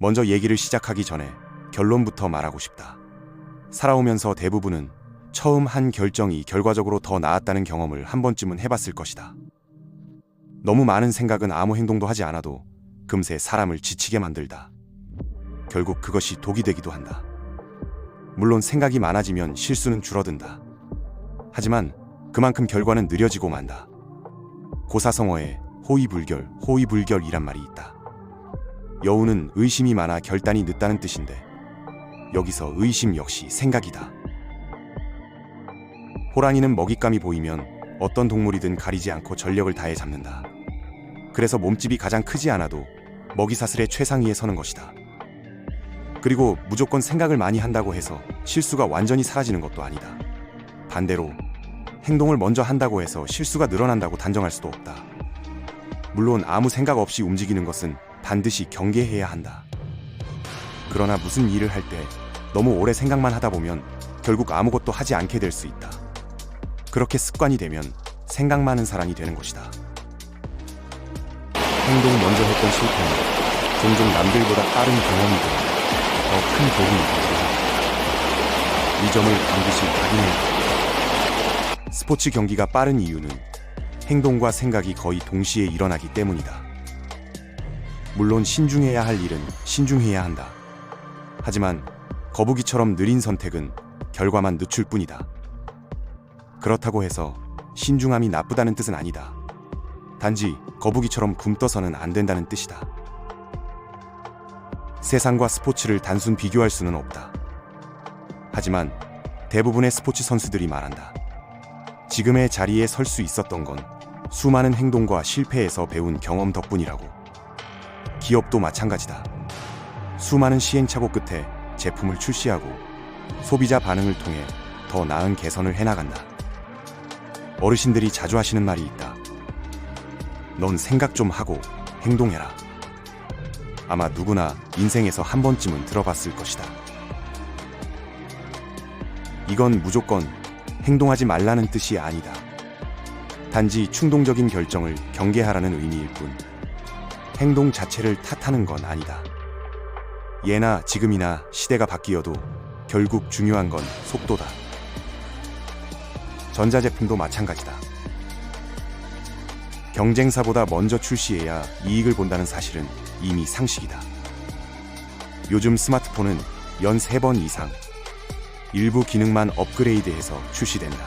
먼저 얘기를 시작하기 전에 결론부터 말하고 싶다. 살아오면서 대부분은 처음 한 결정이 결과적으로 더 나았다는 경험을 한 번쯤은 해봤을 것이다. 너무 많은 생각은 아무 행동도 하지 않아도 금세 사람을 지치게 만들다. 결국 그것이 독이 되기도 한다. 물론 생각이 많아지면 실수는 줄어든다. 하지만 그만큼 결과는 느려지고 만다. 고사성어에 호의불결이란 말이 있다. 여우는 의심이 많아 결단이 늦다는 뜻인데 여기서 의심 역시 생각이다. 호랑이는 먹잇감이 보이면 어떤 동물이든 가리지 않고 전력을 다해 잡는다. 그래서 몸집이 가장 크지 않아도 먹이사슬의 최상위에 서는 것이다. 그리고 무조건 생각을 많이 한다고 해서 실수가 완전히 사라지는 것도 아니다. 반대로 행동을 먼저 한다고 해서 실수가 늘어난다고 단정할 수도 없다. 물론 아무 생각 없이 움직이는 것은 반드시 경계해야 한다. 그러나 무슨 일을 할 때 너무 오래 생각만 하다 보면 결국 아무것도 하지 않게 될 수 있다. 그렇게 습관이 되면 생각 많은 사람이 되는 것이다. 행동 먼저 했던 실패는 종종 남들보다 빠른 경험이 되어 더 큰 도움이 되기도 한다. 이 점을 반드시 확인해야 한다. 스포츠 경기가 빠른 이유는 행동과 생각이 거의 동시에 일어나기 때문이다. 물론 신중해야 할 일은 신중해야 한다. 하지만 거북이처럼 느린 선택은 결과만 늦출 뿐이다. 그렇다고 해서 신중함이 나쁘다는 뜻은 아니다. 단지 거북이처럼 굼떠서는 안 된다는 뜻이다. 세상과 스포츠를 단순 비교할 수는 없다. 하지만 대부분의 스포츠 선수들이 말한다. 지금의 자리에 설 수 있었던 건 수많은 행동과 실패에서 배운 경험 덕분이라고. 기업도 마찬가지다. 수많은 시행착오 끝에 제품을 출시하고 소비자 반응을 통해 더 나은 개선을 해나간다. 어르신들이 자주 하시는 말이 있다. 넌 생각 좀 하고 행동해라. 아마 누구나 인생에서 한 번쯤은 들어봤을 것이다. 이건 무조건 행동하지 말라는 뜻이 아니다. 단지 충동적인 결정을 경계하라는 의미일 뿐 행동 자체를 탓하는 건 아니다. 예나 지금이나 시대가 바뀌어도 결국 중요한 건 속도다. 전자제품도 마찬가지다. 경쟁사보다 먼저 출시해야 이익을 본다는 사실은 이미 상식이다. 요즘 스마트폰은 연 3번 이상 일부 기능만 업그레이드해서 출시된다.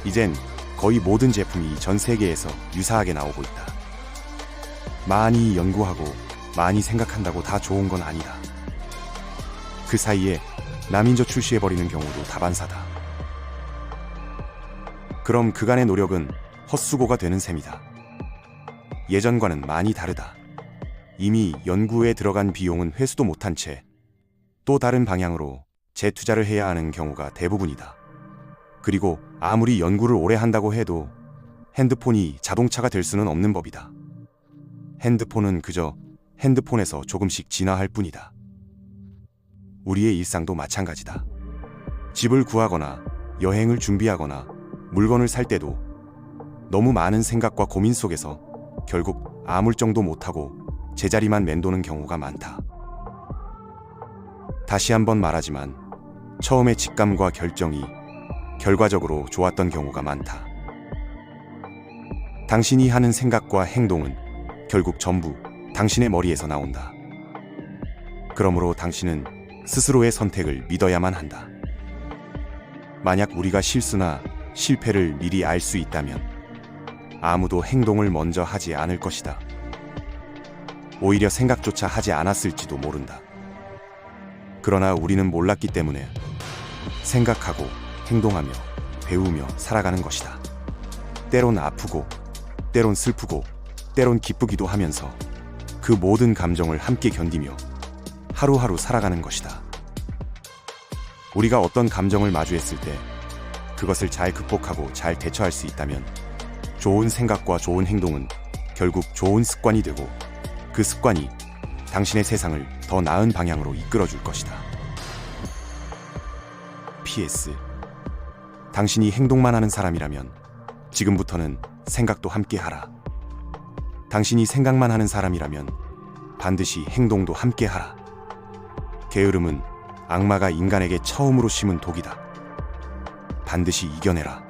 이젠 거의 모든 제품이 전 세계에서 유사하게 나오고 있다. 많이 연구하고 많이 생각한다고 다 좋은 건 아니다. 그 사이에 남인저 출시해버리는 경우도 다반사다. 그럼 그간의 노력은 헛수고가 되는 셈이다. 예전과는 많이 다르다. 이미 연구에 들어간 비용은 회수도 못한 채 또 다른 방향으로 재투자를 해야 하는 경우가 대부분이다. 그리고 아무리 연구를 오래 한다고 해도 핸드폰이 자동차가 될 수는 없는 법이다. 핸드폰은 그저 핸드폰에서 조금씩 진화할 뿐이다. 우리의 일상도 마찬가지다. 집을 구하거나 여행을 준비하거나 물건을 살 때도 너무 많은 생각과 고민 속에서 결국 아물정도 못하고 제자리만 맴도는 경우가 많다. 다시 한번 말하지만 처음의 직감과 결정이 결과적으로 좋았던 경우가 많다. 당신이 하는 생각과 행동은 결국 전부 당신의 머리에서 나온다. 그러므로 당신은 스스로의 선택을 믿어야만 한다. 만약 우리가 실수나 실패를 미리 알 수 있다면 아무도 행동을 먼저 하지 않을 것이다. 오히려 생각조차 하지 않았을지도 모른다. 그러나 우리는 몰랐기 때문에 생각하고 행동하며 배우며 살아가는 것이다. 때론 아프고 때론 슬프고 때론 기쁘기도 하면서 그 모든 감정을 함께 견디며 하루하루 살아가는 것이다. 우리가 어떤 감정을 마주했을 때 그것을 잘 극복하고 잘 대처할 수 있다면 좋은 생각과 좋은 행동은 결국 좋은 습관이 되고 그 습관이 당신의 세상을 더 나은 방향으로 이끌어 줄 것이다. PS. 당신이 행동만 하는 사람이라면 지금부터는 생각도 함께 하라. 당신이 생각만 하는 사람이라면 반드시 행동도 함께 하라. 게으름은 악마가 인간에게 처음으로 심은 독이다. 반드시 이겨내라.